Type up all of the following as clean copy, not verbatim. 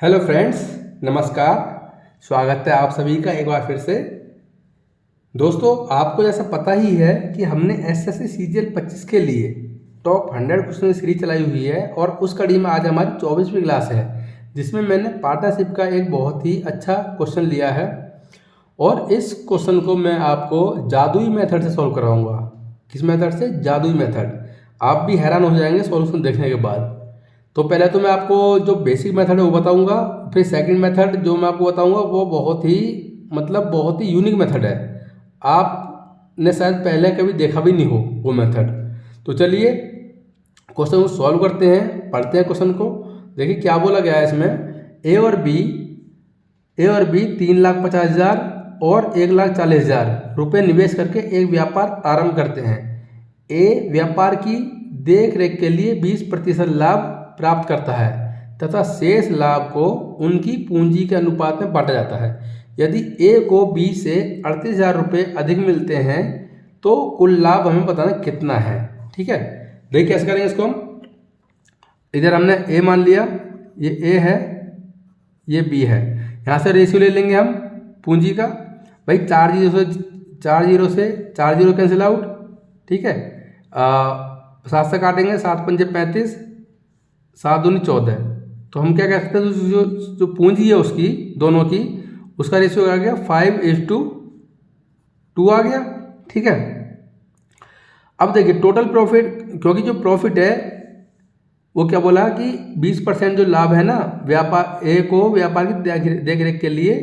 Hello friends, नमस्कार। स्वागत है आप सभी का एक बार फिर से। दोस्तों, आपको जैसा पता ही है कि हमने एसएससी सीजीएल 25 के लिए टॉप 100 क्वेश्चन सीरीज चलाई हुई है और उस कड़ी में आज हमारी 24वीं क्लास है, जिसमें मैंने पार्टनरशिप का एक बहुत ही अच्छा क्वेश्चन लिया है और इस क्वेश्चन को मैं आपको जादुई मेथड से सॉल्व कराऊंगा। किस मेथड से? जादुई मेथड। आप भी हैरान हो जाएंगे सॉल्यूशन देखने के बाद। तो पहले तो मैं आपको जो बेसिक मेथड है वो बताऊंगा, फिर सेकंड मेथड जो मैं आपको बताऊंगा वो बहुत ही यूनिक मेथड है। आपने शायद पहले कभी देखा भी नहीं हो वो मेथड। तो चलिए क्वेश्चन को सॉल्व करते हैं, पढ़ते हैं क्वेश्चन को। देखिए क्या बोला गया है इसमें। ए और बी 3,50,000 और 1,40,000 रुपये निवेश करके एक व्यापार आरंभ करते हैं। ए व्यापार की देख रेख के लिए 20% लाभ प्राप्त करता है तथा शेष लाभ को उनकी पूंजी के अनुपात में बांटा जाता है। यदि ए को बी से 38,000 रुपये अधिक मिलते हैं तो कुल लाभ हमें बताना कितना है। ठीक है, देखिए कैसे करेंगे इसको हम। इधर हमने ए मान लिया, ये ए है, ये बी है। यहाँ से रेशियो ले लेंगे हम पूंजी का। भाई 4 जीरो कैंसिल आउट। ठीक है, 7 से काटेंगे, 7 पंजे 35, 7 दूनी 14। तो हम क्या कह सकते हैं, जो पूंजी है उसकी दोनों की, उसका रेशियो आ गया 5:2 आ गया। ठीक है, अब देखिए टोटल प्रॉफिट, क्योंकि जो प्रॉफिट है वो क्या बोला कि 20% जो लाभ है ना व्यापार ए को व्यापार की देख रेख के लिए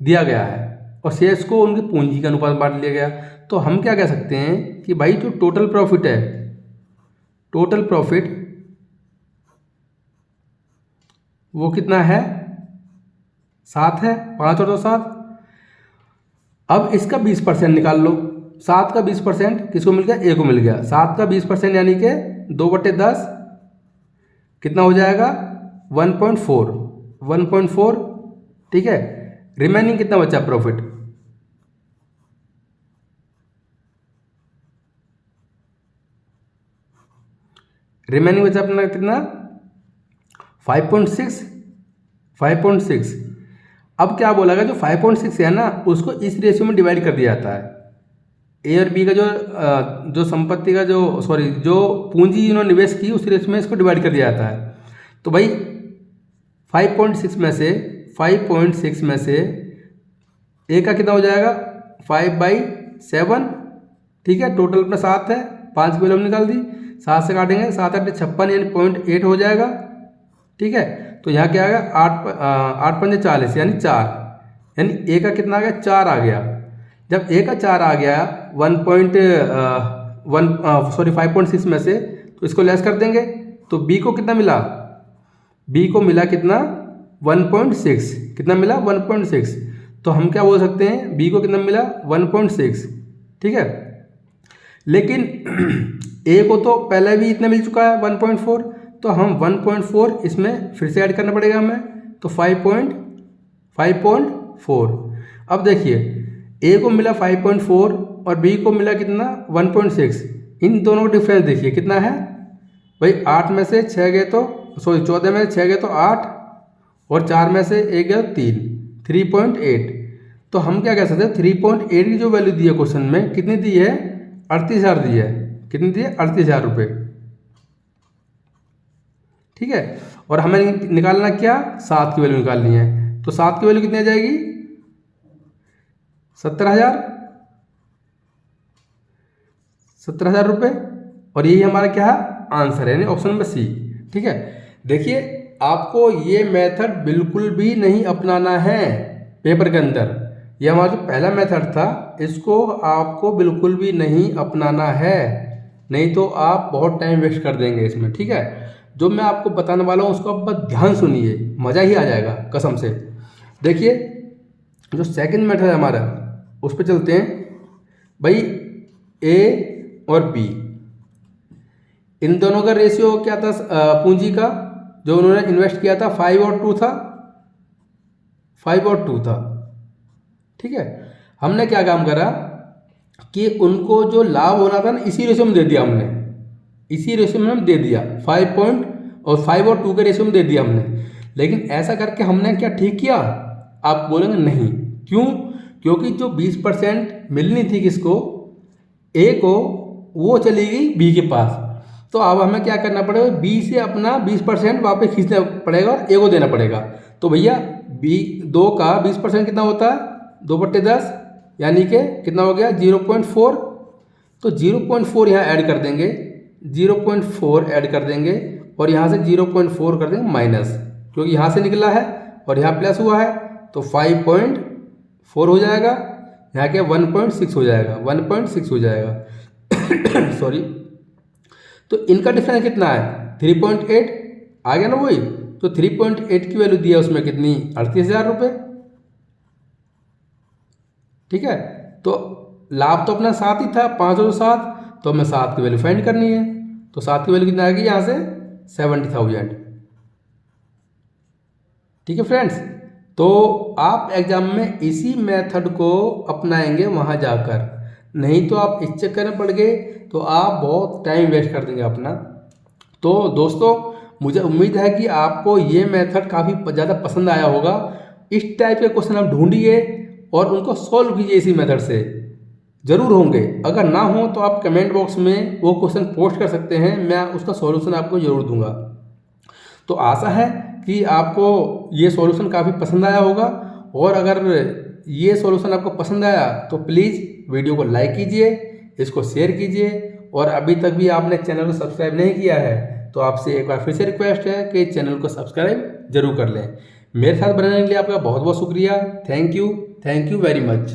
दिया गया है और शेष को उनकी पूंजी के अनुपात बांट लिया गया। तो हम क्या कह सकते हैं कि भाई जो टोटल प्रॉफिट है, टोटल प्रॉफिट वो कितना है? 7 है। 5 और 2 7। अब इसका 20% निकाल लो। 7 का 20% किसको मिल गया? ए को मिल गया। 7 का 20% यानी कि 2/10 कितना हो जाएगा? 1.4। ठीक है, रिमेनिंग कितना बचा प्रॉफिट? रिमेनिंग बचा अपना कितना? 5.6। अब क्या बोला गया, जो 5.6 है ना उसको इस रेशियो में डिवाइड कर दिया जाता है। ए और बी का जो संपत्ति का जो पूंजी इन्होंने निवेश की उस रेशियो में इसको डिवाइड कर दिया जाता है। तो भाई 5.6 में से ए का कितना हो जाएगा? 5/7। ठीक है, टोटल अपना 7 है। 5 की वैल्यू निकाल दी। 7 से काटेंगे, 7 8 56 यानी 0.8 हो जाएगा। ठीक है, तो यहाँ क्या आ गया? 8 पंजे 40 यानी 4, यानी ए का कितना आ गया? 4 आ गया। जब ए का 4 आ गया 5.6 में से, तो इसको लेस कर देंगे। तो बी को कितना मिला? बी को मिला कितना? 1.6। कितना मिला? 1.6। तो हम क्या बोल सकते हैं, बी को कितना मिला? 1.6। ठीक है, लेकिन ए को तो पहले भी इतना मिल चुका है 1.4, तो हम 1.4 इसमें फिर से ऐड करना पड़ेगा हमें, तो 5.4। अब देखिए ए को मिला 5.4 और बी को मिला कितना? 1.6। इन दोनों का डिफरेंस देखिए कितना है भाई। 8 में से 6 गए तो 14 में से 6 गए तो 8 और 4 में से 1 गया 3, 3.8। तो हम क्या कह सकते हैं, 3.8 की जो वैल्यू दी है क्वेश्चन में कितनी दी है? 38,000 दी है। कितनी दी है? 38,000 रुपये। ठीक है, और हमें निकालना क्या? 7 की वैल्यू निकालनी है। तो 7 की वैल्यू कितनी आ जाएगी? 17,000 रुपये। और यही हमारा क्या है? आंसर है, यानी ऑप्शन नंबर सी। ठीक है, देखिए आपको ये मेथड बिल्कुल भी नहीं अपनाना है पेपर के अंदर। ये हमारा जो पहला मेथड था इसको आपको बिल्कुल भी नहीं अपनाना है, नहीं तो आप बहुत टाइम वेस्ट कर देंगे इसमें। ठीक है, जो मैं आपको बताने वाला हूँ उसको आप बस ध्यान सुनिए, मज़ा ही आ जाएगा कसम से। देखिए जो सेकंड मेथड है हमारा उस पर चलते हैं। भाई ए और बी, इन दोनों का रेशियो क्या था पूंजी का? जो उन्होंने इन्वेस्ट किया था 5 और 2 था। 5 और 2 था। ठीक है, हमने क्या काम करा कि उनको जो लाभ होना था ना इसी रेशियो में दे दिया हमने। इसी रेशियो में हम दे दिया 5 और 2 के रेशियो में दे दिया हमने। लेकिन ऐसा करके हमने क्या ठीक किया? आप बोलेंगे नहीं। क्यों? क्योंकि जो 20% मिलनी थी किसको, ए को, वो चली गई बी के पास। तो अब हमें क्या करना पड़ेगा, बी से अपना 20% वापस खींचना पड़ेगा और ए को देना पड़ेगा। तो भैया बी 2 का 20% कितना होता है? 2/10, यानी कि कितना हो गया? 0.4। तो 0.4 यहाँ ऐड कर देंगे, 0.4 ऐड कर देंगे और यहाँ से 0.4 कर देंगे माइनस, क्योंकि यहाँ से निकला है और यहाँ प्लस हुआ है, तो 5.4 हो जाएगा। यहाँ क्या 1.6 हो जाएगा, 1.6 हो जाएगा सॉरी। तो इनका डिफरेंस कितना है? 3.8 आ गया ना वही। तो 3.8 की वैल्यू दी है उसमें कितनी? 38,000 रुपये। ठीक है, तो लाभ तो अपना 7 ही था, 507, तो हमें 7 की वैल्यू फाइंड करनी है। तो 7 की वैल्यू कितना आएगी यहाँ से? 70,000। ठीक है फ्रेंड्स, तो आप एग्जाम में इसी मेथड को अपनाएंगे वहाँ जाकर, नहीं तो आप इस चक्कर में पड़ गए तो आप बहुत टाइम वेस्ट कर देंगे अपना। तो दोस्तों, मुझे उम्मीद है कि आपको ये मेथड काफ़ी ज़्यादा पसंद आया होगा। इस टाइप के क्वेश्चन आप ढूंढिए और उनको सॉल्व कीजिए इसी मेथड से, ज़रूर होंगे। अगर ना हो तो आप कमेंट बॉक्स में वो क्वेश्चन पोस्ट कर सकते हैं, मैं उसका सॉल्यूशन आपको ज़रूर दूंगा। तो आशा है कि आपको ये सॉल्यूशन काफ़ी पसंद आया होगा, और अगर ये सॉल्यूशन आपको पसंद आया तो प्लीज़ वीडियो को लाइक कीजिए, इसको शेयर कीजिए, और अभी तक भी आपने चैनल को सब्सक्राइब नहीं किया है तो आपसे एक बार फिर से रिक्वेस्ट है कि चैनल को सब्सक्राइब जरूर कर लें। मेरे साथ बनने के लिए आपका बहुत बहुत शुक्रिया। Thank you very much.